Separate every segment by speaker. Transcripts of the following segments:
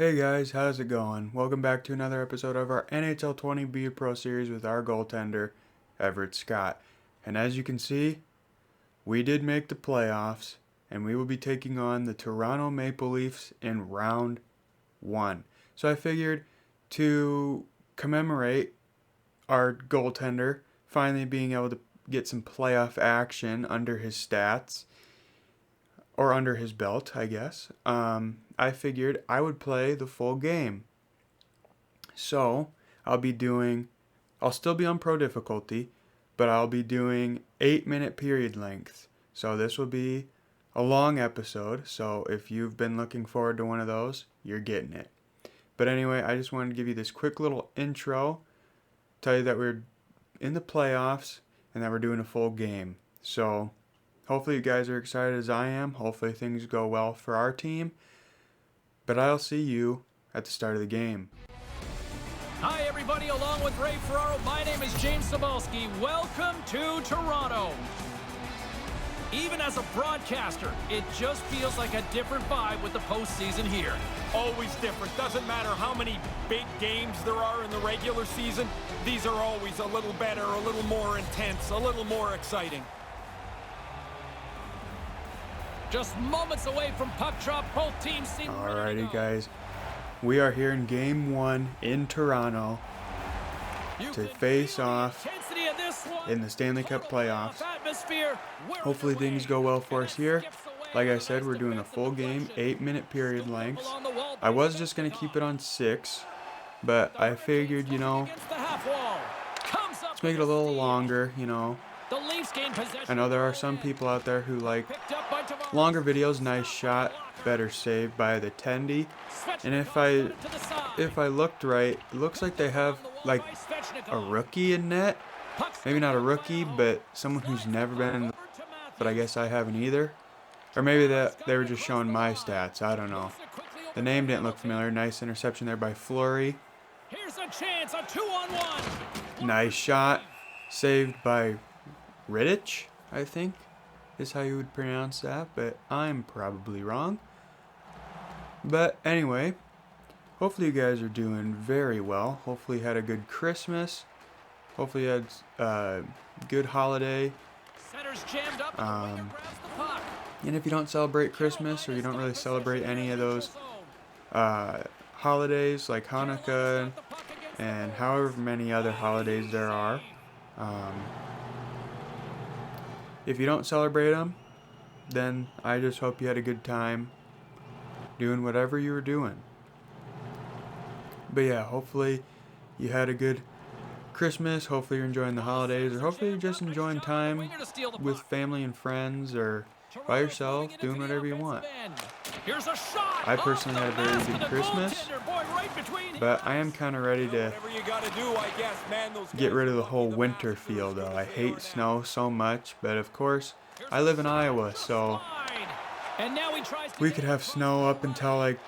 Speaker 1: Hey guys, how's it going? Welcome back to another episode of our NHL 20 Be a Pro series with our goaltender, Everett Scott. And as you can see, we did make the playoffs, and we will be taking on the Toronto Maple Leafs in round 1. So I figured to commemorate our goaltender finally being able to get some playoff action under his stats, or under his belt, I guess, I figured I would play the full game. So I'll still be on pro difficulty, but I'll be doing 8-minute period length. So this will be a long episode. So if you've been looking forward to one of those, you're getting it. But anyway, I just wanted to give you this quick little intro, tell you that we're in the playoffs and that we're doing a full game. So hopefully you guys are excited as I am. Hopefully things go well for our team. But I'll see you at the start of the game.
Speaker 2: Hi everybody, along with Ray Ferraro, my name is James Cebulski. Welcome to Toronto. Even as a broadcaster, it just feels like a different vibe with the postseason here.
Speaker 3: Always different. Doesn't matter how many big games there are in the regular season. These are always a little better, a little more intense, a little more exciting.
Speaker 2: Just moments away from puck drop, both teams seem ready to
Speaker 1: Alrighty
Speaker 2: go.
Speaker 1: guys, we are here in game 1 in Toronto to face off in the Stanley Cup playoffs. Hopefully things go well for us here. Like I said, we're doing a full game, 8-minute period lengths. I was just going to keep it on 6, but I figured, let's make it a little longer, I know there are some people out there who like longer videos. Nice shot, better save by the Tendy. And if I looked right, it looks like they have like a rookie in net. Maybe not a rookie, but someone who's never been in the, but I guess I haven't either. Or maybe that they were just showing my stats. I don't know. The name didn't look familiar. Nice interception there by Fleury.
Speaker 2: Here's a chance, a 2-on-1.
Speaker 1: Nice shot, saved by Rittich, I think is how you would pronounce that, but I'm probably wrong. But anyway, hopefully you guys are doing very well. Hopefully you had a good Christmas. Hopefully you had a good holiday.
Speaker 2: Center's jammed up and the winger grabs the puck.
Speaker 1: And if you don't celebrate Christmas, or you don't really celebrate any of those holidays like Hanukkah and however many other holidays there are, if you don't celebrate them, then I just hope you had a good time doing whatever you were doing. But yeah, hopefully you had a good Christmas. Hopefully you're enjoying the holidays, or hopefully you're just enjoying time with family and friends, or by yourself, doing whatever you want. I personally had a very good Christmas, but I am kind of ready to get rid of the whole winter feel though. I hate snow so much, but of course, I live in Iowa, so we could have snow up until like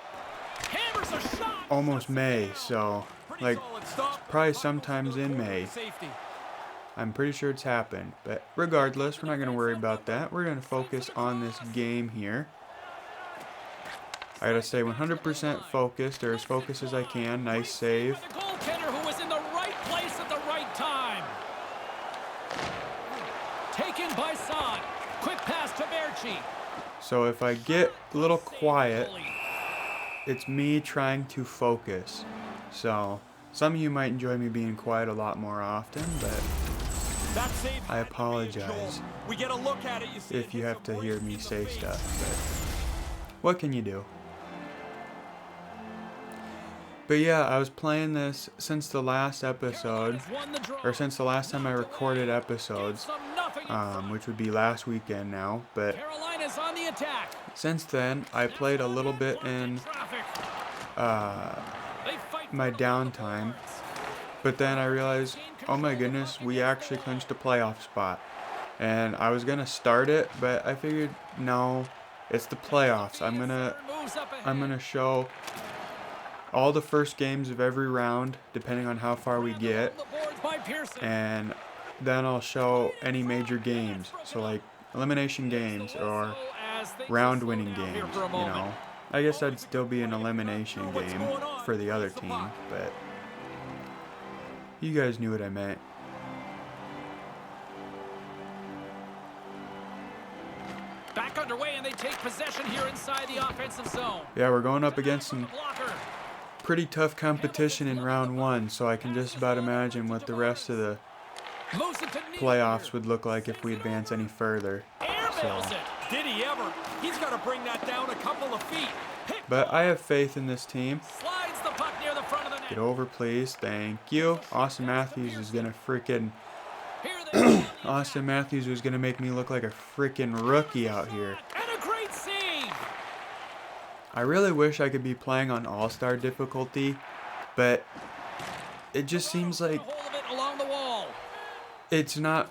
Speaker 1: almost May, so like probably sometimes in May. I'm pretty sure it's happened, but regardless, we're not going to worry about that. We're going to focus on this game here. I gotta stay 100% focused, or as focused as I can. Nice save.
Speaker 2: The goaltender who was in the right place at the right time. Taken by Son. Quick pass to Berchi.
Speaker 1: So if I get a little quiet, it's me trying to focus. So some of you might enjoy me being quiet a lot more often, but I apologize if you have to hear me say stuff. But what can you do? But yeah, I was playing this since the last episode, or since the last time I recorded episodes, which would be last weekend now. But since then, I played a little bit in my downtime. But then I realized, oh my goodness, we actually clinched a playoff spot. And I was gonna start it, but I figured, no, it's the playoffs. I'm gonna show all the first games of every round, depending on how far we get, and then I'll show any major games, so like elimination games or round winning games, I guess that'd still be an elimination game for the other team, but you guys knew what I meant.
Speaker 2: Back underway, and they take possession here inside the offensive zone.
Speaker 1: Yeah, we're going up against some pretty tough competition in round one, so I can just about imagine what the rest of the playoffs would look like if we advance any further. So.
Speaker 3: Did he ever? He's got to bring that down a couple of feet.
Speaker 1: But I have faith in this team.
Speaker 2: Slides the puck near the front of the net.
Speaker 1: Get over, please. Thank you. Austin Matthews is going to freaking... Austin Matthews was going to make me look like a freaking rookie out here.
Speaker 2: And a great save.
Speaker 1: I really wish I could be playing on all-star difficulty, but it just seems like it's not...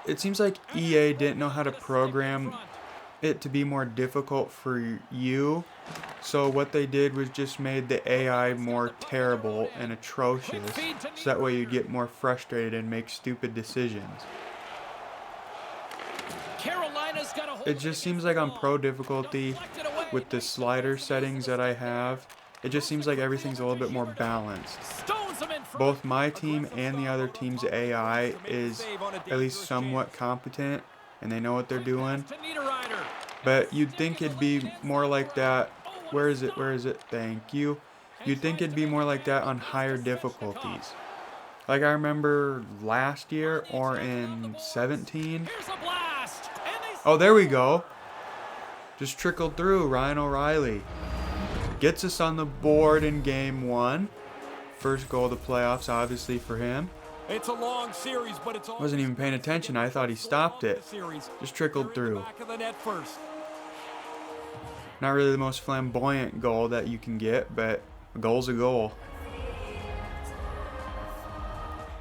Speaker 1: It seems like EA didn't know how to program it to be more difficult for you. So what they did was just made the AI more terrible and atrocious, so that way you get more frustrated and make stupid decisions. It just seems like on pro difficulty, with the slider settings that I have, it just seems like everything's a little bit more balanced. Both my team and the other team's AI is at least somewhat competent, and they know what they're doing. But you'd think it'd be more like that. Where is it? Where is it? Thank you. You'd think it'd be more like that on higher difficulties. Like I remember last year or in 17. Oh, there we go. Just trickled through. Ryan O'Reilly gets us on the board in game one. First goal of the playoffs, obviously, for him.
Speaker 3: It's a long series, but it's
Speaker 1: wasn't even paying attention. I thought he stopped it. Just trickled through. Not really the most flamboyant goal that you can get, but a goal's a goal.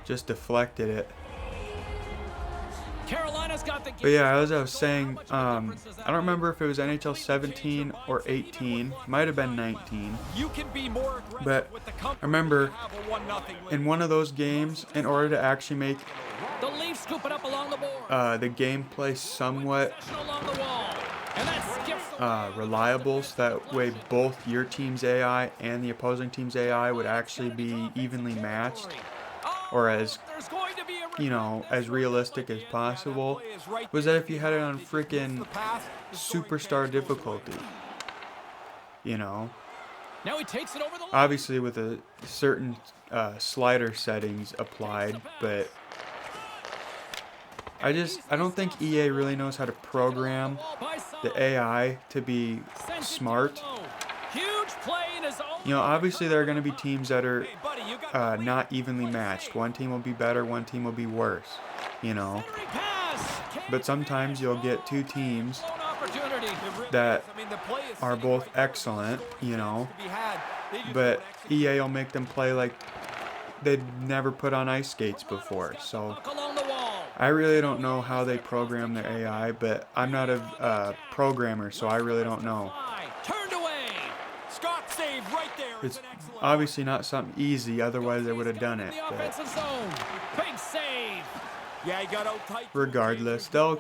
Speaker 1: Just deflected it. But yeah, as I was saying, I don't remember if it was NHL 17 or 18. Might have been 19. But I remember in one of those games, in order to actually make the gameplay somewhat reliable, so that way both your team's AI and the opposing team's AI would actually be evenly matched, or as, you know, as realistic as possible, was that if you had it on freaking superstar difficulty, you know, obviously with a certain slider settings applied, but I don't think EA really knows how to program the AI to be smart. You know, obviously there are going to be teams that are not evenly matched. One team will be better, one team will be worse, you know. But sometimes you'll get two teams that are both excellent, you know, but EA will make them play like they'd never put on ice skates before. So I really don't know how they program their AI, but I'm not a programmer, so I really don't know. It's obviously not something easy, otherwise I would have done it. But regardless, they'll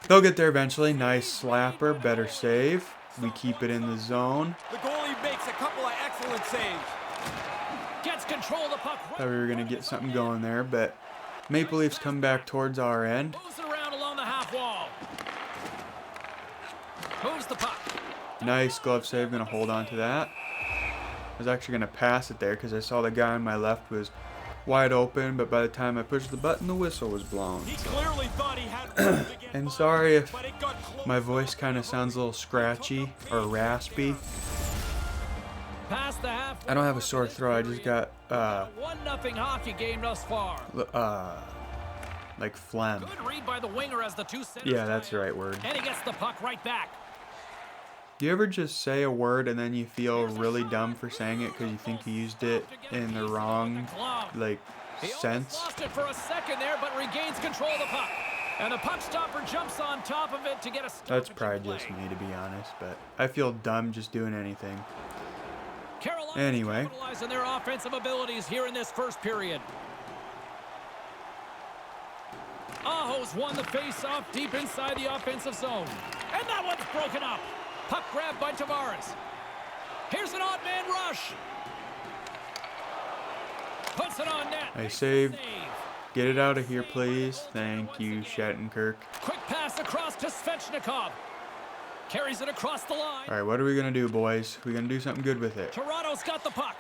Speaker 1: get there eventually. Nice slapper, better save. We keep it in the zone.
Speaker 3: The goalie makes a couple of excellent saves.
Speaker 2: Gets control of the puck.
Speaker 1: Thought we were gonna get something going there, but Maple Leafs come back towards our end.
Speaker 2: Moves it around along the half wall. Moves the puck.
Speaker 1: Nice glove save. Gonna hold on to that. I was actually gonna pass it there because I saw the guy on my left was wide open, but by the time I pushed the button, the whistle was blown.
Speaker 3: He clearly thought he had
Speaker 1: and sorry if my voice kind of sounds a little scratchy or raspy. I don't have a sore throat. I just got
Speaker 2: 1-0 hockey game thus far.
Speaker 1: Like phlegm.
Speaker 2: Good read by the winger as the two centers.
Speaker 1: Yeah, that's the right word.
Speaker 2: And he gets the puck right back.
Speaker 1: Do you ever just say a word and then you feel really dumb for saying it because you think you used it in the wrong, like, sense?
Speaker 2: He lost it for a second there, but regains control of the puck. And the puck stopper jumps on top of it to get a stop.
Speaker 1: That's probably just me, to be honest, but I feel dumb just doing anything. Anyway.
Speaker 2: Capitalize on their offensive abilities here in this first period. Aho's won the face-off deep inside the offensive zone. And that one's broken up. Puck grab by Tavares. Here's an odd man rush. Puts it on net.
Speaker 1: Nice save. Get it out of here, please. Thank you, Shattenkirk.
Speaker 2: Quick pass across to Svechnikov. Carries it across the line.
Speaker 1: All right, what are we going to do, boys? We're going to do something good with it.
Speaker 2: Toronto's got the puck.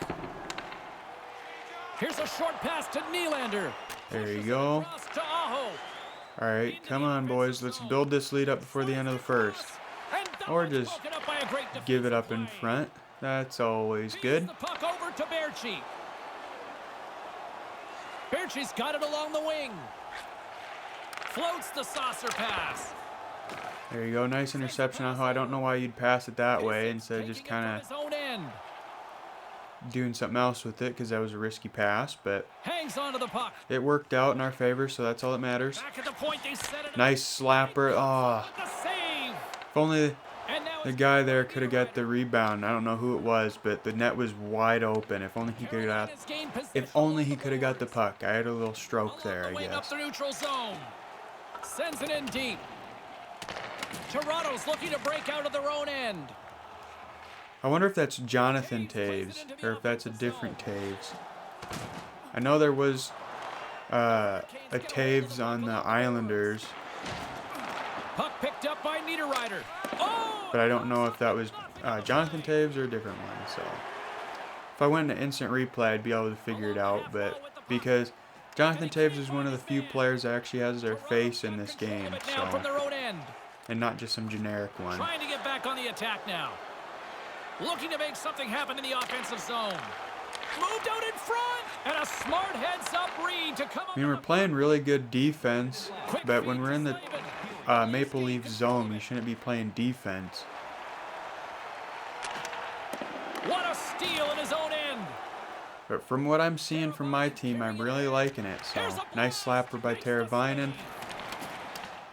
Speaker 2: Here's a short pass to Nylander.
Speaker 1: There you go.
Speaker 2: Across to Aho.
Speaker 1: All right, come on, boys. Let's build this lead up before the end of the first.
Speaker 2: And that
Speaker 1: Or
Speaker 2: one's
Speaker 1: just
Speaker 2: broken up by a great
Speaker 1: give it
Speaker 2: defensive
Speaker 1: up in
Speaker 2: play.
Speaker 1: front. That's always good.
Speaker 2: Feeds the puck over to Berchi. Berchi's got it along the wing. Floats the saucer pass.
Speaker 1: There you go. Nice interception. I don't know why you'd pass it that way instead of just
Speaker 2: Taking it
Speaker 1: kind
Speaker 2: from his own end.
Speaker 1: of doing something else with it because that was a risky pass. But
Speaker 2: Hangs onto the puck.
Speaker 1: it worked out in our favor, so that's all that matters.
Speaker 2: Back at the point, they set it up.
Speaker 1: Nice slapper. Oh,
Speaker 2: The save.
Speaker 1: if only
Speaker 2: And now
Speaker 1: the
Speaker 2: it's
Speaker 1: guy there could have got the rebound. I don't know who it was, but the net was wide open. If only he could have got.
Speaker 2: Carolina's gained possession.
Speaker 1: If only he could have got the puck. I had a little stroke there, I
Speaker 2: Along the wing up
Speaker 1: guess.
Speaker 2: the neutral zone. Sends it in deep. Toronto's looking to break out of their own end.
Speaker 1: I wonder if that's Jonathan Taves or if that's a different Taves. I know there was a Taves on the Islanders,
Speaker 2: Puck picked up by Niederreiter. Oh!
Speaker 1: but I don't know if that was Jonathan Taves or a different one. So if I went to instant replay, I'd be able to figure it out. But because Jonathan Taves is one of the few players that actually has their face in this game,
Speaker 2: Now from
Speaker 1: so
Speaker 2: their own end.
Speaker 1: and not just some generic one.
Speaker 2: Trying to get back on the attack now. Looking to make something happen in the offensive zone. Moved out in front. And a smart heads-up read to come up.
Speaker 1: I mean, we're playing really good defense, but when we're in the Maple Leaf zone, we shouldn't be playing defense.
Speaker 2: What a steal in his own end.
Speaker 1: But from what I'm seeing from my team, I'm really liking it. So, nice slapper by Teravainen.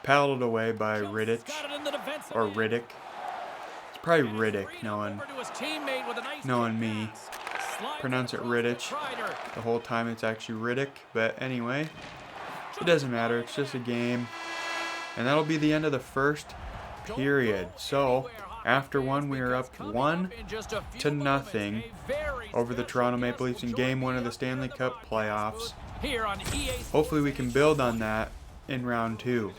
Speaker 1: Paddled away by Riddich,
Speaker 2: Got it in the defensive
Speaker 1: or
Speaker 2: end.
Speaker 1: Riddick. It's probably Riddick, knowing
Speaker 2: Over to his teammate with a nice
Speaker 1: me.
Speaker 2: Slides
Speaker 1: Pronounce it
Speaker 2: across
Speaker 1: Riddich.
Speaker 2: to Kreider.
Speaker 1: The whole time it's actually Riddick. But anyway, it doesn't matter. It's just a game. And that'll be the end of the first period. So, after one, we are up 1-0 over the Toronto Maple Leafs in Game 1 of the Stanley Cup playoffs.
Speaker 2: Here on EA.
Speaker 1: Hopefully we can build on that in round 2.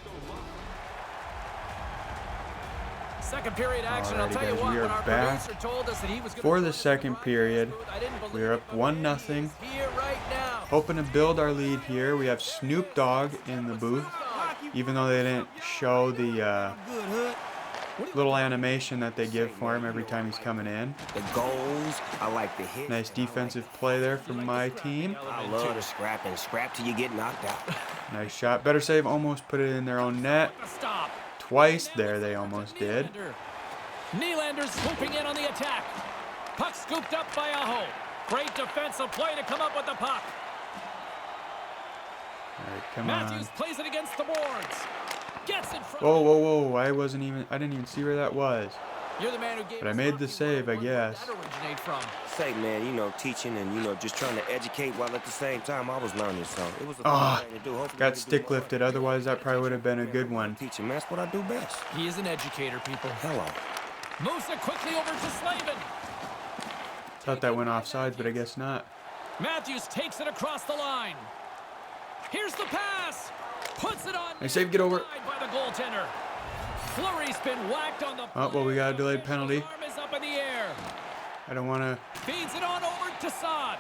Speaker 2: Second period action. I'll
Speaker 1: Alrighty,
Speaker 2: tell you
Speaker 1: guys,
Speaker 2: what,
Speaker 1: we are
Speaker 2: when our
Speaker 1: back
Speaker 2: producer told us that he was gonna
Speaker 1: for
Speaker 2: put
Speaker 1: the
Speaker 2: us
Speaker 1: second
Speaker 2: on
Speaker 1: period.
Speaker 2: I didn't believe
Speaker 1: We are
Speaker 2: it,
Speaker 1: up
Speaker 2: but
Speaker 1: 1-0.
Speaker 2: here right now.
Speaker 1: Hoping to build our lead here. We have Snoop Dogg in the booth, even though they didn't show the little animation that they give for him every time he's coming in.
Speaker 4: The goals, I like the hits.
Speaker 1: Nice defensive play there from my team.
Speaker 4: I love the scrapping. Scrap till you get knocked out.
Speaker 1: Nice shot. Better save. Almost put it in their own net.
Speaker 2: Stop.
Speaker 1: Twice there they almost did.
Speaker 2: Nylander's swooping in on the attack. Puck scooped up by Aho. Great defensive play to come up with the puck.
Speaker 1: All right, come
Speaker 2: Matthews
Speaker 1: on.
Speaker 2: plays it against the boards. Gets in front.
Speaker 1: Whoa, whoa, whoa. I didn't even see where that was.
Speaker 2: You're the man who gave
Speaker 1: But I
Speaker 2: us
Speaker 1: made
Speaker 2: hockey
Speaker 1: the save, I
Speaker 2: 101.
Speaker 1: guess.
Speaker 2: Where did that originate from?
Speaker 4: Say, man, teaching and, just trying to educate while at the same time I was learning. So it was a
Speaker 1: Ah,
Speaker 4: fun thing to do. Hopefully we
Speaker 1: got
Speaker 4: can do
Speaker 1: stick
Speaker 4: more.
Speaker 1: lifted. Otherwise, that probably would have been a good one.
Speaker 4: Teaching, man, that's what I do best.
Speaker 2: He is an educator, people.
Speaker 4: Hello.
Speaker 2: Moves it quickly over to Slavin.
Speaker 1: Thought that went offsides, but I guess not.
Speaker 2: Matthews takes it across the line. Here's the pass. Puts it on.
Speaker 1: Nice save, get over.
Speaker 2: By the goaltender. Flurry's been whacked on the.
Speaker 1: Oh, well, we got a delayed penalty.
Speaker 2: Arm is up in the air.
Speaker 1: I don't want to.
Speaker 2: Feeds it on over to Saad.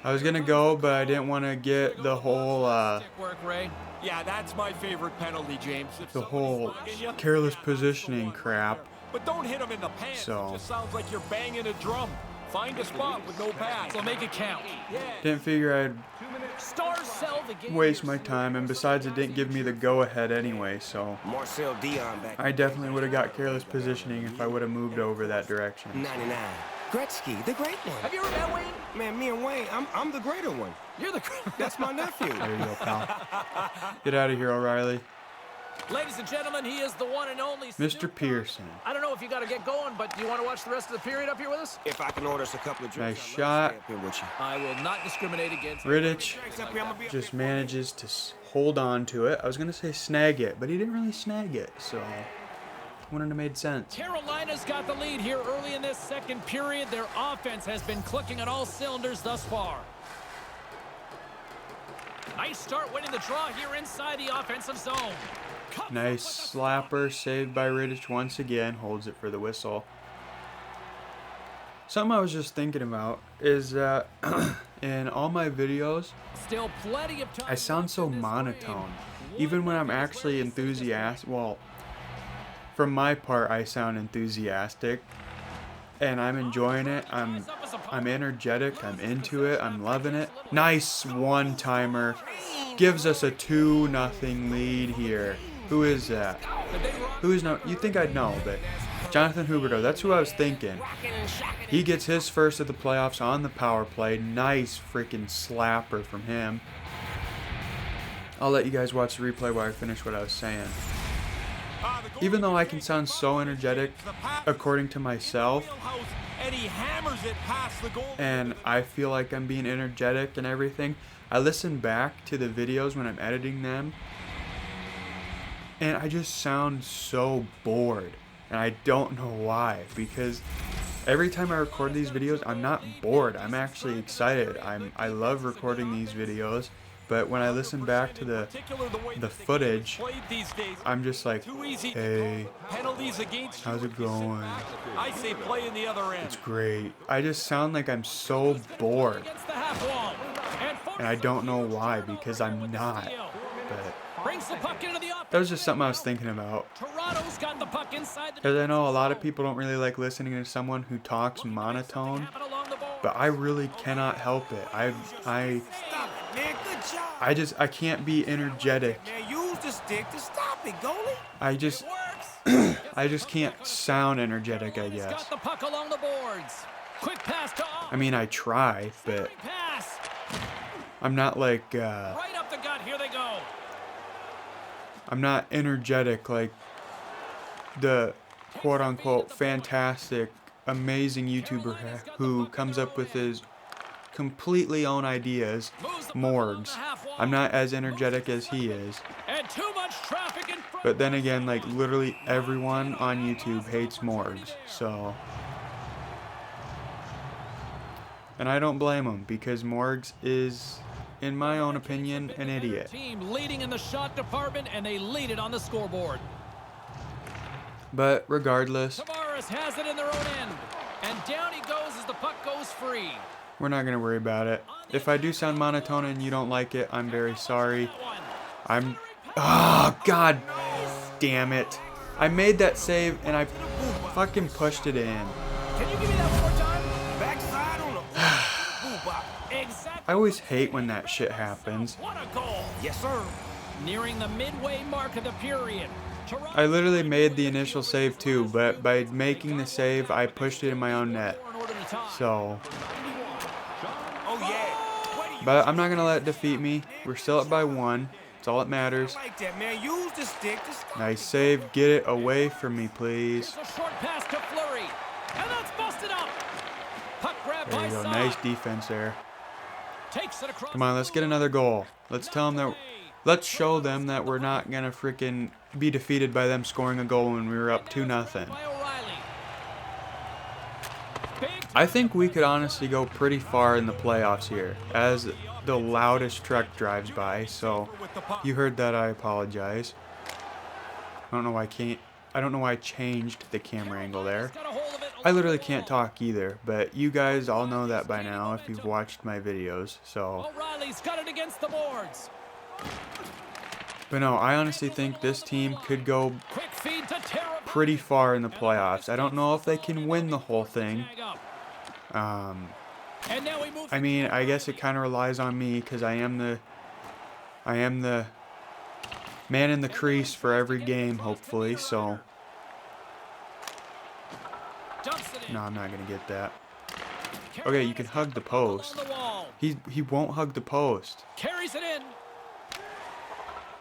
Speaker 1: I was going to go, but I didn't want to get the whole,
Speaker 2: Stick work, Ray.
Speaker 3: Yeah, that's my favorite penalty, James. If
Speaker 1: the
Speaker 3: somebody's
Speaker 1: whole
Speaker 3: bugging you,
Speaker 1: careless
Speaker 3: hit 'em
Speaker 1: positioning
Speaker 3: with the
Speaker 1: crap.
Speaker 3: But don't hit him in the pants.
Speaker 1: So-
Speaker 3: It just sounds like you're banging a drum. Find a spot with no pads.
Speaker 2: So make it count.
Speaker 3: Yeah.
Speaker 1: Didn't figure I'd
Speaker 2: Stars sell the game.
Speaker 1: waste my time, and besides, it didn't give me the go-ahead anyway, so
Speaker 4: Marcel Dion back.
Speaker 1: I definitely would have got careless positioning if I would have moved over that direction.
Speaker 4: 99. Gretzky, the great one.
Speaker 2: Have you ever met Wayne?
Speaker 4: Man, me and Wayne, I'm the greater one.
Speaker 2: You're the.
Speaker 4: That's my nephew.
Speaker 1: There you go, pal. Get out of here, O'Reilly.
Speaker 2: Ladies and gentlemen, he is the one and only
Speaker 1: Mr.
Speaker 2: Snoop
Speaker 1: Pearson.
Speaker 2: Dogg. I don't know if you got to get going, but do you want to watch the rest of the period up here with us?
Speaker 4: If I can order us a couple of drinks,
Speaker 1: Nice
Speaker 4: I'd love
Speaker 1: shot.
Speaker 4: to stay up here with you.
Speaker 2: I will not discriminate against.
Speaker 1: Riddich
Speaker 4: Drinks up here, I'm gonna be
Speaker 1: just manages to hold on to it. I was going to say snag it, but he didn't really snag it, so Wouldn't have made sense.
Speaker 2: Carolina's got the lead here early in this second period. Their offense has been clicking on all cylinders thus far. Nice start winning the draw here inside the offensive zone.
Speaker 1: Nice slapper saved by Rittich once again. Holds it for the whistle. Something I was just thinking about is that in all my videos,
Speaker 2: Still plenty of time
Speaker 1: I sound so
Speaker 2: left in this
Speaker 1: monotone.
Speaker 2: frame.
Speaker 1: Even when I'm
Speaker 2: One
Speaker 1: actually
Speaker 2: minute, 36
Speaker 1: enthusiastic. Well, from my part, I sound enthusiastic. And I'm enjoying it. I'm energetic. I'm into it. I'm loving it. Nice one-timer. Gives us a 2-0 lead here. Who is that? Who is no? You'd think I'd know, but Jonathan Huberdeau. That's who I was thinking. He gets his first of the playoffs on the power play. Nice freaking slapper from him. I'll let you guys watch the replay while I finish what I was saying. Even though I can sound so energetic, according to myself, and I feel like I'm being energetic and everything, I listen back to the videos when I'm editing them, and I just sound so bored, and I don't know why, because every time I record these videos, I'm not bored. I'm actually excited. I love recording these videos. But when I listen back to the footage, I'm just like, hey, how's it going?
Speaker 3: I say play in the other end.
Speaker 1: It's great. I just sound like I'm so bored. And I don't know why, because I'm not. But that was just something I was thinking about. Because I know a lot of people don't really like listening to someone who talks monotone. But I really cannot help it. I can't be energetic. I just can't sound energetic, I guess. I mean, I try, but I'm not like, I'm not energetic like the quote-unquote fantastic, amazing YouTuber who comes up with his completely own ideas, Morgs. I'm not as energetic as he is. But then again, like literally everyone on YouTube hates Morgs, so. And I don't blame him, because Morgs is, in my own opinion, an idiot.
Speaker 2: Team leading in the shot department, and they lead it on the scoreboard.
Speaker 1: But regardless,
Speaker 2: Tavares has it in their own end, and down he goes as the puck goes free.
Speaker 1: we're not going to worry about it. If I do sound monotone and you don't like it, I'm very sorry. Oh, God damn it. I made that save and I fucking pushed it in.
Speaker 3: Can you give me that one more time? Backside on the exactly.
Speaker 1: I always hate when that shit happens.
Speaker 3: What a goal. Yes, sir.
Speaker 2: Nearing the midway mark of the period.
Speaker 1: I literally made the initial save too, but by making the save, I pushed it in my own net. So.
Speaker 3: Oh, yeah.
Speaker 1: But I'm not going to let it defeat me. We're still up by 1. That's all that matters.
Speaker 3: Like that, man. Use the stick to stop.
Speaker 1: Nice save. Get it away from me, please.
Speaker 2: A short pass to Fleury, and that's busted up. Puck grab
Speaker 1: There
Speaker 2: by
Speaker 1: you go.
Speaker 2: side.
Speaker 1: Nice defense there.
Speaker 2: Takes it across.
Speaker 1: Come on, let's get another goal. Let's tell them that. Let's show them that we're not going to freaking be defeated by them scoring a goal when we were up 2-0.
Speaker 2: By O'Reilly.
Speaker 1: I think we could honestly go pretty far in the playoffs here, as the loudest truck drives by. So, you heard that, I apologize. I don't know why I changed the camera angle there. I literally can't talk either, but you guys all know that by now if you've watched my videos. So,
Speaker 2: O'Reilly's got it against the boards.
Speaker 1: but no, I honestly think this team could go
Speaker 2: Quick feed to Terra.
Speaker 1: pretty far in the playoffs. I don't know if they can win the whole thing.
Speaker 2: And now we move.
Speaker 1: I mean, I guess it kind of relies on me because I am the man in the crease for every game, hopefully. So, no, I'm not gonna get that. Okay, you can hug the post. He won't hug the post.
Speaker 2: Carries it in.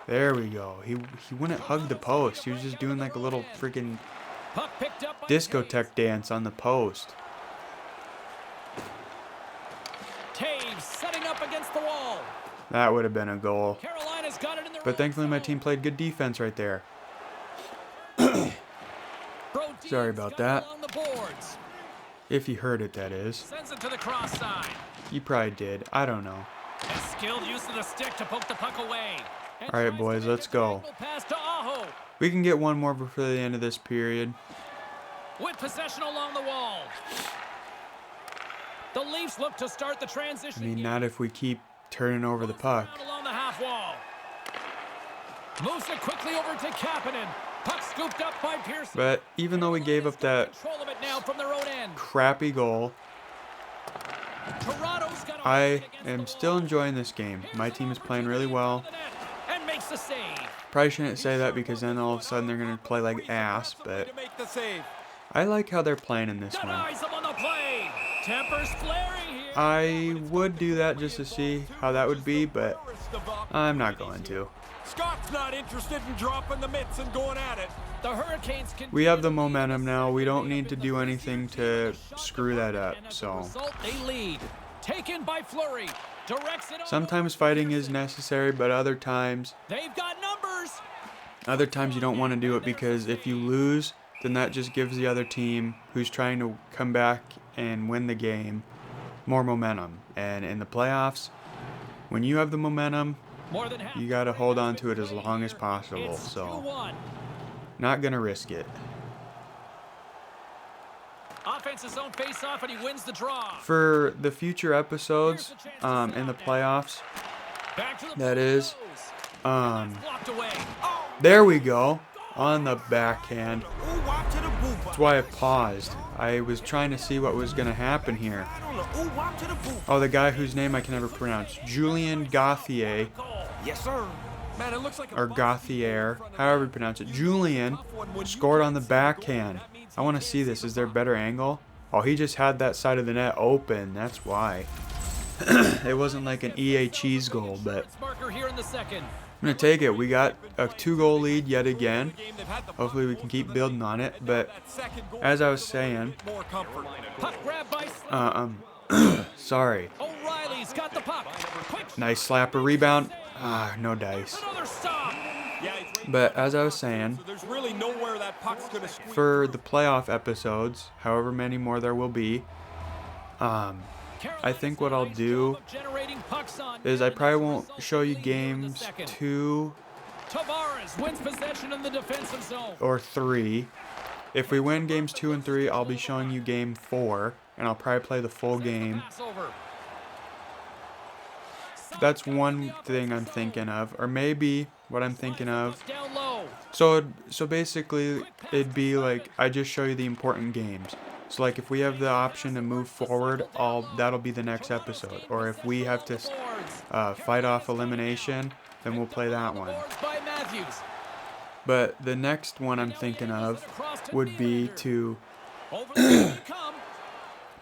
Speaker 1: There we go. He wouldn't hug the post. He was just doing like a little freaking
Speaker 2: Puck picked up by
Speaker 1: discotheque dance on the post.
Speaker 2: Taves setting up against the wall.
Speaker 1: That would have been a goal.
Speaker 2: Carolina's got it in the
Speaker 1: But thankfully my team played good defense right there. Sorry about that.
Speaker 2: Along the boards.
Speaker 1: If you heard it, that is.
Speaker 2: Sends it to the cross side.
Speaker 1: You probably did. I don't know.
Speaker 2: A skilled use of the stick to poke the puck away. And
Speaker 1: All right,
Speaker 2: tries
Speaker 1: boys,
Speaker 2: to
Speaker 1: let's
Speaker 2: make a
Speaker 1: go.
Speaker 2: diagonal pass to Aho.
Speaker 1: We can get one more before the end of this period.
Speaker 2: With possession along the wall. The Leafs look to start the transition.
Speaker 1: I mean, not if we keep turning over the puck.
Speaker 2: Along the half wall. Moves it quickly over to Kapanen. Puck scooped up by Pearson.
Speaker 1: But even though we gave up that
Speaker 2: Control of it now from their own end.
Speaker 1: crappy goal,
Speaker 2: Toronto's got a
Speaker 1: I
Speaker 2: hold against the
Speaker 1: am
Speaker 2: wall.
Speaker 1: still enjoying this game. My team is playing really well.
Speaker 2: And makes the save.
Speaker 1: Probably shouldn't say that because then all of a sudden they're going to play like ass, but
Speaker 3: To make the save.
Speaker 1: I like how they're playing in this one.
Speaker 2: Denies him on the play. Tempers flaring here.
Speaker 1: I would do that just to see how that would be, but I'm not going to.
Speaker 3: Scott's not interested in dropping the mitts and going at it.
Speaker 2: The Hurricanes can
Speaker 1: We have the momentum now. We don't need to do anything to screw that up,
Speaker 2: and as a
Speaker 1: so
Speaker 2: result, they lead. Taken by Fleury. Directs it.
Speaker 1: sometimes fighting is necessary, but other times
Speaker 2: They've got numbers.
Speaker 1: you don't want to do it because if you lose, then that just gives the other team who's trying to come back and win the game more momentum. And in the playoffs, when you have the momentum,
Speaker 2: More than half.
Speaker 1: you got to hold on to it as long as possible.
Speaker 2: It's
Speaker 1: So
Speaker 2: 2-1.
Speaker 1: not going to risk it.
Speaker 2: Offense zone face off and he wins the draw.
Speaker 1: For the future episodes in the playoffs,
Speaker 2: Back to the
Speaker 1: that is,
Speaker 2: blocked away.
Speaker 1: there we go, on the backhand.
Speaker 4: Ooh-wop to the boot.
Speaker 1: That's why I paused. I was trying to see what was going to happen here.
Speaker 4: Ooh-wop to the boot.
Speaker 1: Oh, the guy whose name I can never pronounce. Julian Gauthier,
Speaker 4: Yes, sir.
Speaker 3: Man, it looks like
Speaker 1: or Gauthier, however you pronounce it. Julian scored on the backhand. I want to see this. Is there a better angle? Oh, he just had that side of the net open. That's why. It wasn't like an EA cheese goal, but
Speaker 2: Marker here in the second.
Speaker 1: I'm going to take it. We got a 2-goal lead yet again. Hopefully we can keep building on it. But as I was saying,
Speaker 3: more comfort.
Speaker 2: Puck grab by
Speaker 1: sorry.
Speaker 2: O'Reilly's got the puck. Quick
Speaker 1: Nice slapper rebound. No dice.
Speaker 2: another stop.
Speaker 3: Yeah, he's right.
Speaker 1: But as I was saying,
Speaker 3: So there's really nowhere that puck's gonna squeeze.
Speaker 1: for the playoff episodes, however many more there will be, I think what I'll do is I probably won't show you games 2
Speaker 2: Tavares wins possession in the defensive zone.
Speaker 1: or 3. If we win games 2 and 3, I'll be showing you game 4, and I'll probably play the full game.
Speaker 2: Pass over.
Speaker 1: That's one thing I'm thinking of, or maybe what I'm thinking of.
Speaker 2: Down low.
Speaker 1: So basically, it'd be like I just show you the important games. So like if we have the option to move forward, that'll be the next episode. Or if we have to fight off elimination, then we'll play that one.
Speaker 2: Boards by Matthews.
Speaker 1: But the next one I'm thinking of would be to
Speaker 2: Over the middle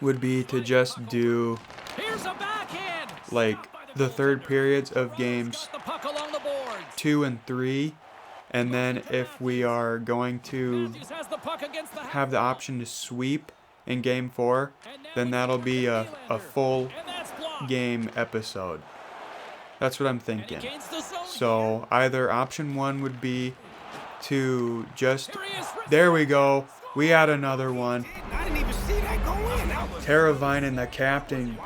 Speaker 2: they come.
Speaker 1: just do
Speaker 2: Here's a backhand.
Speaker 1: like the third periods of games
Speaker 2: The puck along the boards.
Speaker 1: 2 and 3, and then if we are going to
Speaker 2: Matthews has the puck against the
Speaker 1: have the option to sweep in game 4, then that'll be a full
Speaker 2: and that's blocked.
Speaker 1: game episode. That's what I'm thinking.
Speaker 2: Against the zone.
Speaker 1: So either option 1 would be to just,
Speaker 2: Here he is.
Speaker 1: there we go, we had another one.
Speaker 4: I didn't even see that go in. That was
Speaker 1: Teravainen, the captain,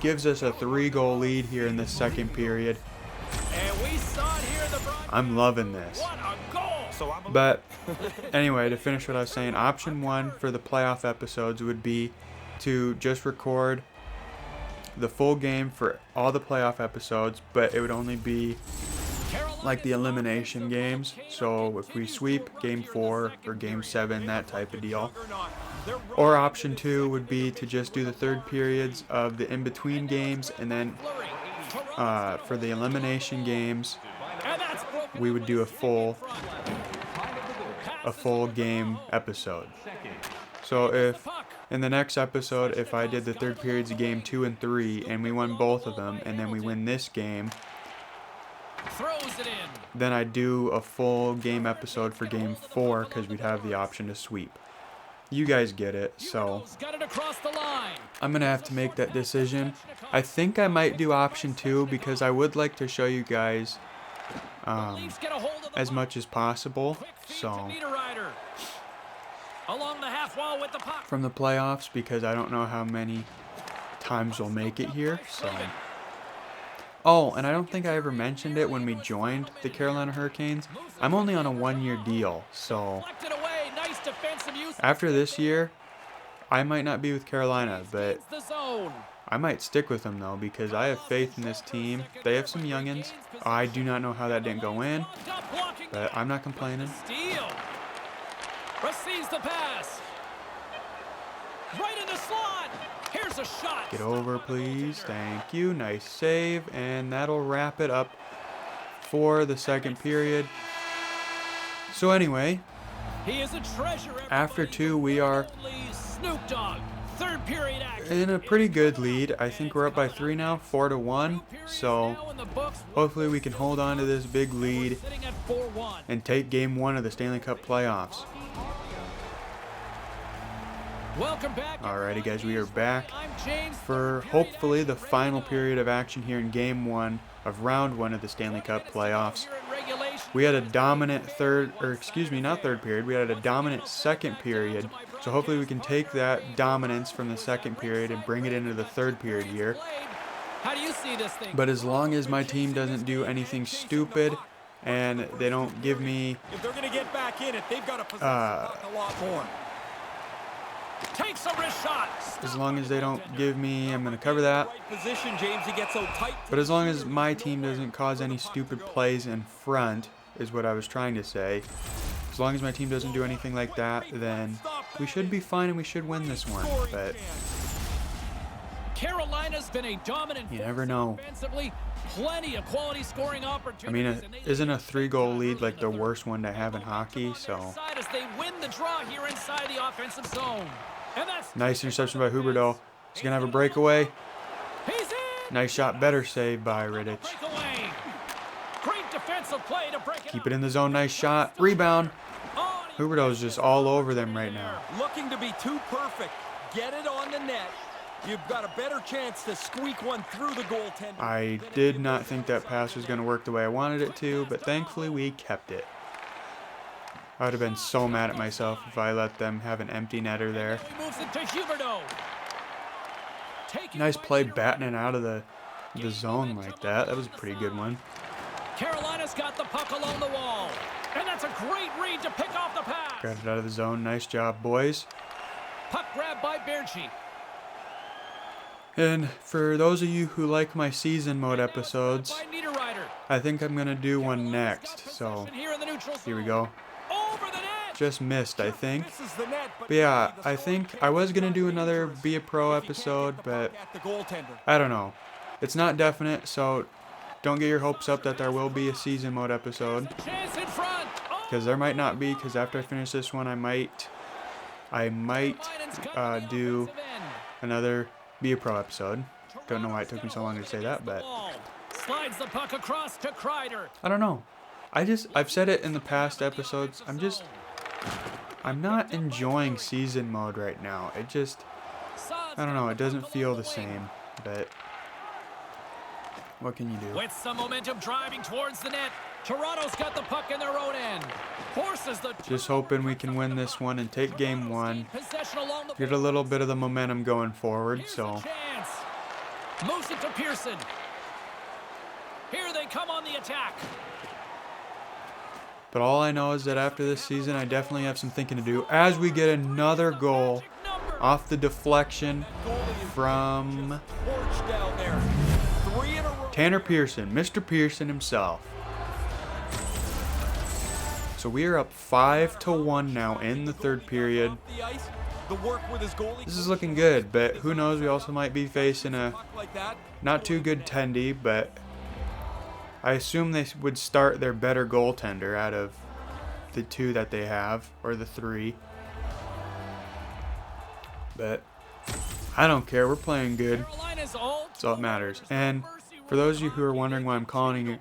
Speaker 1: gives us a 3-goal lead here in the second period.
Speaker 2: And we saw it here in the broadcast.
Speaker 1: I'm loving this.
Speaker 2: What a goal.
Speaker 4: so I'm
Speaker 1: But anyway, to finish what I was saying, option 1 for the playoff episodes would be to just record the full game for all the playoff episodes, but it would only be like the elimination games. So if we sweep game 4 or game 7, that type of deal. Or option 2 would be to just do the third periods of the in-between games, and then for the elimination games,
Speaker 2: And that's broken.
Speaker 1: we would do a full game episode. So if in the next episode, if I did the third periods of game 2 and 3 and we won both of them, and then we win this game,
Speaker 2: Throws it in.
Speaker 1: then I'd do a full game episode for game 4 because we'd have the option to sweep. You guys get it, so
Speaker 2: Got it across the line.
Speaker 1: I'm going to have to make that decision. I think I might do option 2 because I would like to show you guys
Speaker 2: Leafs get a hold of the
Speaker 1: as
Speaker 2: puck.
Speaker 1: much as possible.
Speaker 2: Quick feed
Speaker 1: So
Speaker 2: to Niederreiter. Along the half wall with the puck.
Speaker 1: from the playoffs because I don't know how many times we'll make it here. So, oh, and I don't think I ever mentioned it when we joined the Carolina Hurricanes. I'm only on a 1-year deal, so after this year, I might not be with Carolina, but I might stick with them though because I have faith in this team. They have some youngins. I do not know how that didn't go in, but I'm not complaining.
Speaker 2: Receives the pass. Right in the slot. Here's a shot.
Speaker 1: Get over, please. Thank you. Nice save, and that'll wrap it up for the second period. So anyway,
Speaker 2: he is a treasure.
Speaker 1: After 2, we are
Speaker 2: Snoop Dogg. Third period action.
Speaker 1: In a pretty good lead. I think we're up by 3 now, 4-1. So hopefully we can hold on to this big lead and take game 1 of the Stanley Cup playoffs.
Speaker 2: Welcome back.
Speaker 1: Alrighty guys, we are back for hopefully the final period of action here in game 1 of round 1 of the Stanley Cup playoffs. We had a dominant we had a dominant second period. So hopefully we can take that dominance from the second period and bring it into the third period here.
Speaker 2: How do you see this thing?
Speaker 1: But as long as my team doesn't do anything stupid and they don't give me
Speaker 3: if they're going to get back in it, they've got to possess a lot more.
Speaker 2: Takes a wrist shot.
Speaker 1: As long as they don't give me, I'm going to cover that.
Speaker 3: Position, James, he gets so tight.
Speaker 1: But as long as my team doesn't cause any stupid plays in front, is what I was trying to say. As long as my team doesn't do anything like that, then we should be fine and we should win this one. But
Speaker 2: Carolina's been a dominant.
Speaker 1: You never know.
Speaker 2: Plenty of quality scoring opportunities.
Speaker 1: I mean, isn't a 3-goal lead like the worst one to have in hockey? So
Speaker 2: as they win the draw here inside the offensive zone. And that's
Speaker 1: nice interception by Huberdeau. He's gonna have a breakaway.
Speaker 2: He's in.
Speaker 1: Nice shot, better save by Rittich.
Speaker 2: Breakaway. Great defensive play to break it.
Speaker 1: Keep it in the zone. Nice shot. Rebound. Huberdeau's just all over them right now.
Speaker 3: Looking to be too perfect. Get it on the net. You've got a better chance to squeak one through the goaltender.
Speaker 1: I did not think that pass was going to work the way I wanted it to, but thankfully we kept it. I would have been so mad at myself if I let them have an empty netter there. Nice play batting it out of the zone like that. That was a pretty good one.
Speaker 2: Carolina's got the puck along the wall. And that's a great read to pick off the pass.
Speaker 1: Got it out of the zone. Nice job, boys.
Speaker 2: Puck grab by Berchi.
Speaker 1: And for those of you who like my season mode episodes, I think I'm going to do one next. So, here we go. Just missed, I think. But yeah, I think I was going to do another Be a Pro episode, but I don't know. It's not definite, so don't get your hopes up that there will be a season mode episode. Because there might not be, because after I finish this one, I might do another Be a Pro episode. Don't know why it took me so long to say that, but
Speaker 2: Slides the puck across to Kreider.
Speaker 1: I don't know. I've said it in the past episodes. I'm not enjoying season mode right now. I don't know. It doesn't feel the same, but what can you do?
Speaker 2: With some momentum driving towards the net. Toronto's got the puck in their own end. Forces the
Speaker 1: Just hoping we can win this one and take game 1. Get a little bit of the momentum going forward, so.
Speaker 2: Moves it to Pearson. Here they come on the attack.
Speaker 1: But all I know is that after this season, I definitely have some thinking to do as we get another goal off the deflection from Tanner Pearson, Mr. Pearson himself. So we are up 5-1 now in the third period. This is looking good, but who knows? We also might be facing a not too good Tendy, but I assume they would start their better goaltender out of the 2 that they have, or the 3. But I don't care. We're playing good. That's all that matters. And for those of you who are wondering why I'm calling him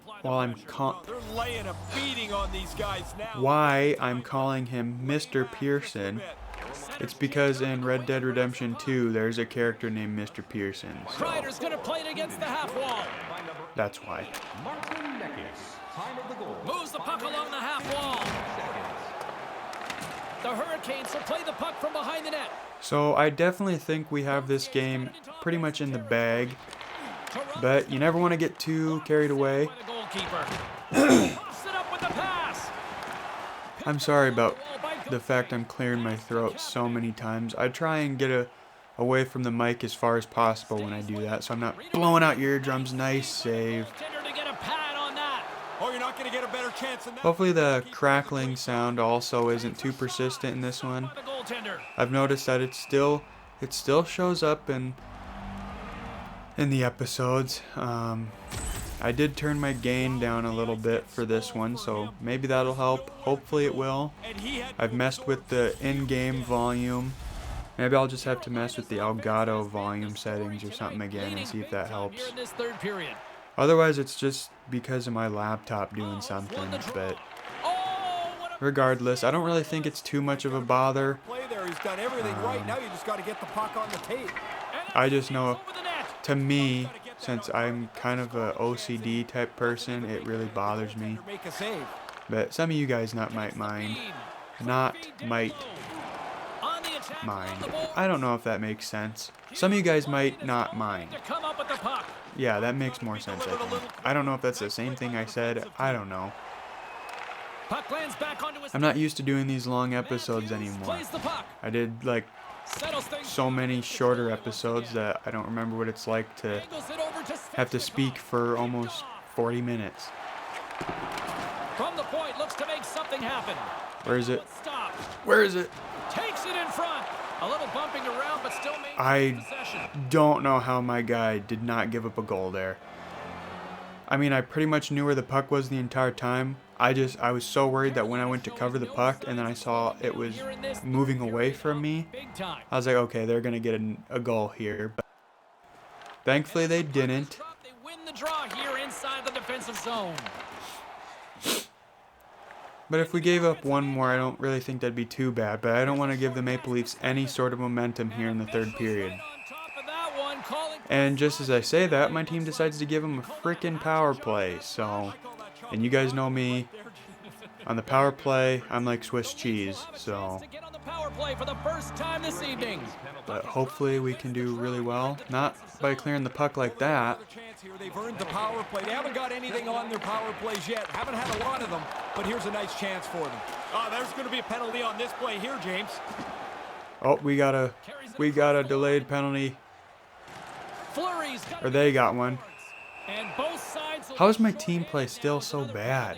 Speaker 1: Mr. Pearson, it's because in Red Dead Redemption 2 there's a character named Mr. Pearson. So
Speaker 2: Kreider's gonna play it against the half wall.
Speaker 1: That's why.
Speaker 2: Moves the puck along the half wall. The Hurricanes will play the puck from behind the net.
Speaker 1: So I definitely think we have this game pretty much in the bag, but you never want to get too carried away. I'm sorry about the fact I'm clearing my throat so many times. I try and get away from the mic as far as possible when I do that, so I'm not blowing out your eardrums. Nice save.
Speaker 3: Oh, you're not going to get a better chance than that.
Speaker 1: Hopefully the crackling sound also isn't too persistent in this one. I've noticed that it still shows up in the episodes. I did turn my gain down a little bit for this one, so maybe that'll help. Hopefully it will. I've messed with the in-game volume. Maybe I'll just have to mess with the Elgato volume settings or something again and see if that helps. Otherwise, it's just because of my laptop doing something, but regardless, I don't really think it's too much of a bother. I just know, to me, since I'm kind of a OCD type person, it really bothers me. But some of you guys might mind. I don't know if that makes sense. Some of you guys might not mind. Yeah, that makes more sense, I think. I don't know if that's the same thing I said. I don't know. I'm not used to doing these long episodes anymore. I did like so many shorter episodes that I don't remember what it's like to have to speak for almost 40 minutes.
Speaker 2: From the point, looks to make something happen.
Speaker 1: Where is it? Where is it?
Speaker 2: Takes it in front. A little bumping around, but still maintains possession.
Speaker 1: I don't know how my guy did not give up a goal there. I mean, I pretty much knew where the puck was the entire time. I was so worried that when I went to cover the puck and then I saw it was moving away from me, I was like, okay, they're going to get a goal here. But thankfully they didn't.
Speaker 2: They win the draw here inside the defensive zone.
Speaker 1: But if we gave up one more, I don't really think that'd be too bad. But I don't want to give the Maple Leafs any sort of momentum here in the third period. And just as I say that, my team decides to give them a freaking power play. So, and you guys know me, on the power play, I'm like Swiss cheese. So, but hopefully we can do really well. Not by clearing the puck like that.
Speaker 3: They've earned the power play. They haven't got anything on their power plays yet. Haven't had a lot of them, but here's a nice chance for them. There's going to be a penalty on this play here, James.
Speaker 1: Oh, we got a delayed penalty. Or they got one. How is my team play still so bad?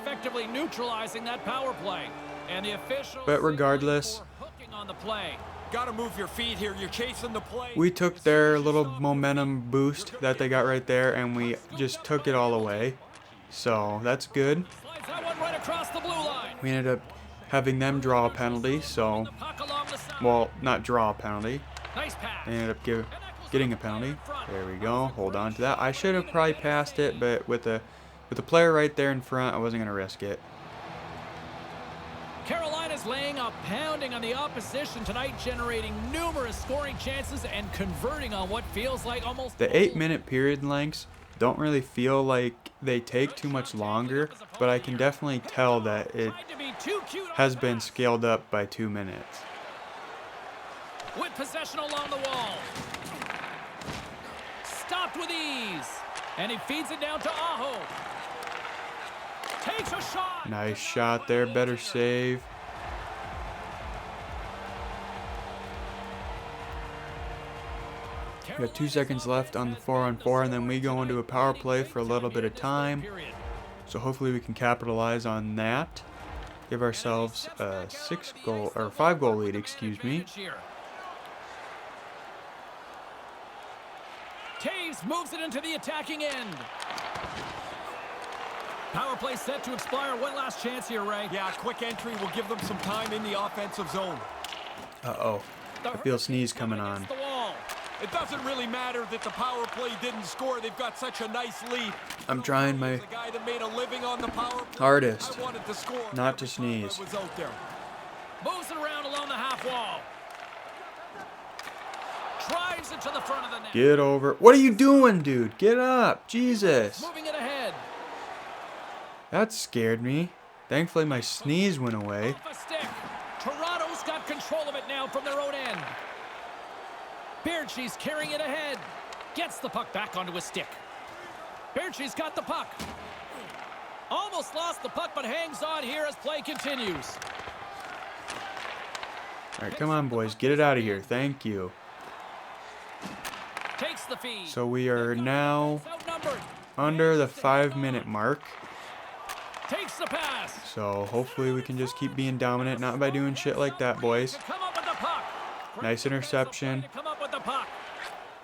Speaker 2: Effectively neutralizing that power play. And the officials,
Speaker 1: but regardless,
Speaker 3: on the play. Got to move your feet here. You're chasing the play.
Speaker 1: We took their little momentum boost that they got right there, and we just took it all away. So that's good. We ended up having them draw a penalty. So, well, not draw a penalty. They ended up getting a penalty. There we go. Hold on to that. I should have probably passed it, but with the player right there in front, I wasn't gonna risk it.
Speaker 2: Carolina's laying a pounding on the opposition tonight, generating numerous scoring chances and converting on what feels like almost...
Speaker 1: The 8-minute period lengths don't really feel like they take too much longer, but I can definitely tell that it has been scaled up by 2 minutes.
Speaker 2: With possession along the wall. Stopped with ease. And he feeds it down to Aho. Takes a shot.
Speaker 1: Nice shot there. Better save. We have 2 seconds left on the 4-on-4, and then we go into a power play for a little bit of time. So hopefully we can capitalize on that. Give ourselves a 5-goal lead, excuse me.
Speaker 2: Taves moves it into the attacking end. Power play set to expire. One last chance here, Ray.
Speaker 3: Yeah, quick entry will give them some time in the offensive zone.
Speaker 1: Uh-oh. I feel a sneeze coming on.
Speaker 3: It doesn't really matter that the power play didn't score. They've got such a nice lead.
Speaker 1: I'm trying my hardest not to sneeze.
Speaker 2: Moves it around along the half wall. Drives it to the front of the net.
Speaker 1: Get over. What are you doing, dude? Get up. Jesus.
Speaker 2: Moving it ahead.
Speaker 1: That scared me. Thankfully, my sneeze went away.
Speaker 2: from their own end. Berchi's carrying it ahead. Gets the puck back onto his stick. Berchi's got the puck. Almost lost the puck, but hangs on here as play continues.
Speaker 1: All right, come on, boys. Get it out of here. Thank you.
Speaker 2: Takes the feed.
Speaker 1: So we are now under the 5-minute mark.
Speaker 2: Takes the pass.
Speaker 1: So hopefully we can just keep being dominant, not by doing shit like that, boys.
Speaker 2: Come up with the puck.
Speaker 1: Nice interception.
Speaker 2: Come up with the puck.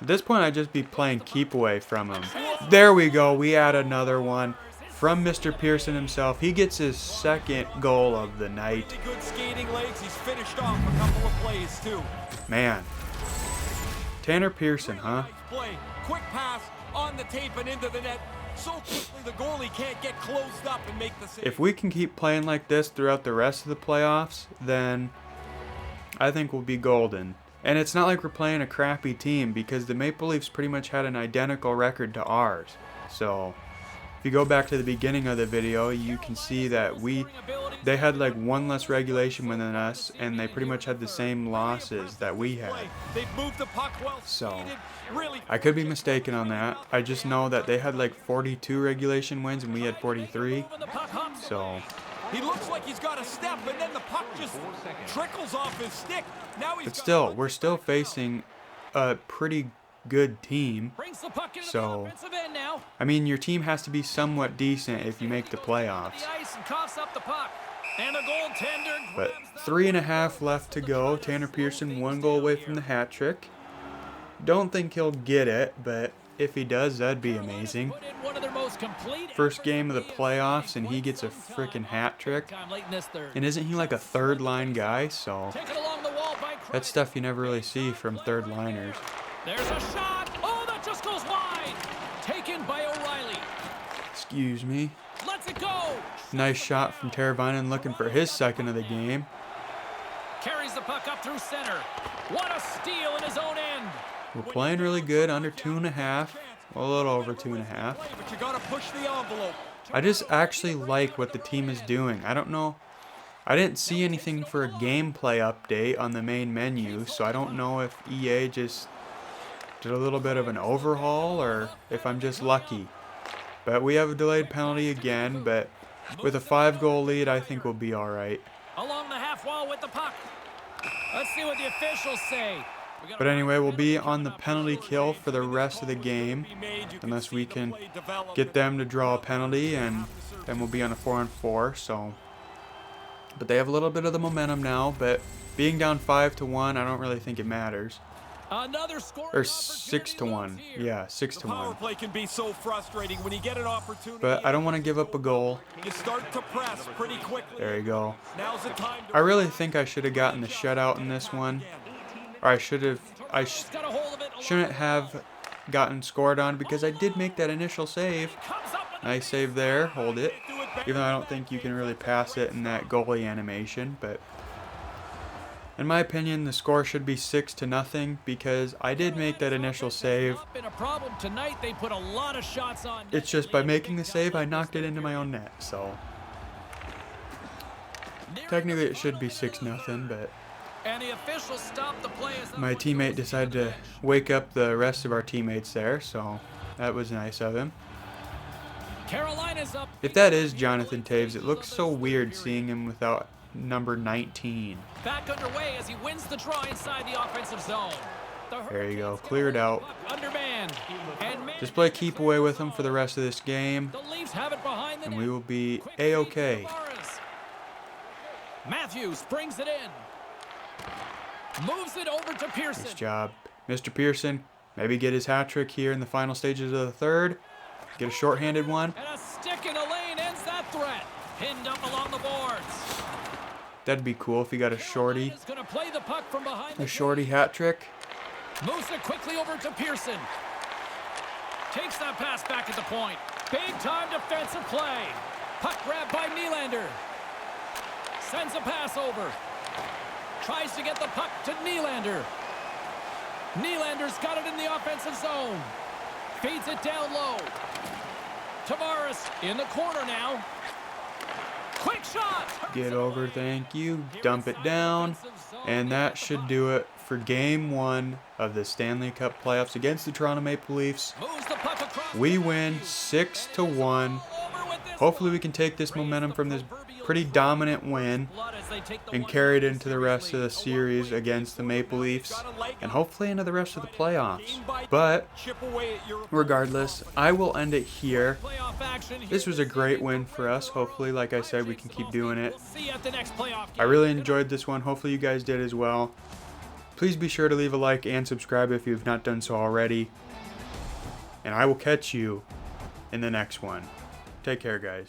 Speaker 1: At this point, I'd just be playing keep away from him. There we go. We add another one from Mr. Pearson himself. He gets his second goal of the night.
Speaker 3: Really good skating legs. He's finished off a couple of plays too.
Speaker 1: Man. Tanner Pearson, huh?
Speaker 3: Play. Quick pass on the tape and into the net. So quickly the goalie can't get closed up and make the save.
Speaker 1: If we can keep playing like this throughout the rest of the playoffs, then I think we'll be golden. And it's not like we're playing a crappy team because the Maple Leafs pretty much had an identical record to ours. So if you go back to the beginning of the video, you can see that they had like one less regulation win than us, and they pretty much had the same losses that we had. So I could be mistaken on that. I just know that they had like 42 regulation wins and we had 43. So
Speaker 3: he looks like he's got a step, and then the puck just trickles off his stick. Now he's
Speaker 1: but still, we're still facing a pretty good team. So I mean, your team has to be somewhat decent if you make the playoffs. But 3.5 left to go. Tanner Pearson 1 goal away from the hat trick. Don't think he'll get it, but if he does, that'd be amazing. First game of the playoffs and he gets a freaking hat trick. And isn't he like a third line guy? So that's stuff you never really see from third liners.
Speaker 2: There's a shot. Oh, that just goes wide. Taken by O'Reilly.
Speaker 1: Excuse me.
Speaker 2: Let's it go.
Speaker 1: Nice shot from Teravainen, looking for his second of the game.
Speaker 2: Carries the puck up through center. What a steal in his own end.
Speaker 1: We're playing really good, under 2.5. A little over 2.5.
Speaker 3: But you gotta push the envelope.
Speaker 1: I just actually like what the team is doing. I don't know. I didn't see anything for a gameplay update on the main menu, so I don't know if EA just did a little bit of an overhaul or if I'm just lucky. But we have a delayed penalty again, but with a 5-goal lead, I think we'll be all right.
Speaker 2: Along the half wall with the puck. Let's see what the officials say.
Speaker 1: But anyway, we'll be on the penalty kill for the rest of the game, unless we can get them to draw a penalty, and then we'll be on a 4-on-4. So, but they have a little bit of the momentum now. But being down 5-1, I don't really think it matters.
Speaker 2: Another score
Speaker 1: or 6-1, yeah, 6-1.
Speaker 3: Power play can be so frustrating when you get an opportunity.
Speaker 1: But I don't want to give up a goal.
Speaker 3: You start to press pretty quickly.
Speaker 1: There you go.
Speaker 3: Now's the time to
Speaker 1: I really think I should have gotten the shutout in this one. Or I shouldn't have gotten scored on because I did make that initial save. Nice save there, hold it. Even though I don't think you can really pass it in that goalie animation, but in my opinion, the score should be 6-0 because I did make that initial save. It's just by making the save, I knocked it into my own net, so technically it should be 6-0, but my teammate decided to wake up the rest of our teammates there, so that was nice of him. If that is Jonathan Taves, it looks so weird seeing him without number 19.
Speaker 2: Back underway as he wins the draw inside the offensive zone.
Speaker 1: There you go, cleared out.
Speaker 2: Undermanned.
Speaker 1: Just play keep away with him for the rest of this game, and we will be A-okay.
Speaker 2: Matthews brings it in. Moves it over to Pearson.
Speaker 1: Nice job. Mr. Pearson, maybe get his hat trick here in the final stages of the third. Get a shorthanded one.
Speaker 2: And a stick in the lane ends that threat. Pinned up along the boards.
Speaker 1: That'd be cool if he got a shorty.
Speaker 2: Play the puck from behind
Speaker 1: a shorty hat trick.
Speaker 2: Moves it quickly over to Pearson. Takes that pass back at the point. Big time defensive play. Puck grab by Nylander. Sends a pass over. Tries to get the puck to Nylander. Nylander's got it in the offensive zone. Feeds it down low. Tavares in the corner now. Quick shot.
Speaker 1: Get over, thank you. Dump it down. And that should do it for Game 1 of the Stanley Cup playoffs against the Toronto Maple Leafs.
Speaker 2: Moves the puck across.
Speaker 1: We win 6-1. Hopefully we can take this momentum from this pretty dominant win and carry it into the rest of the series against the Maple Leafs and hopefully into the rest of the playoffs. But regardless, I will end it here. This was a great win for us. Hopefully, like I said, we can keep doing it. I really enjoyed this one. Hopefully you guys did as well. Please be sure to leave a like and subscribe if you have not done so already. And I will catch you in the next one. Take care, guys.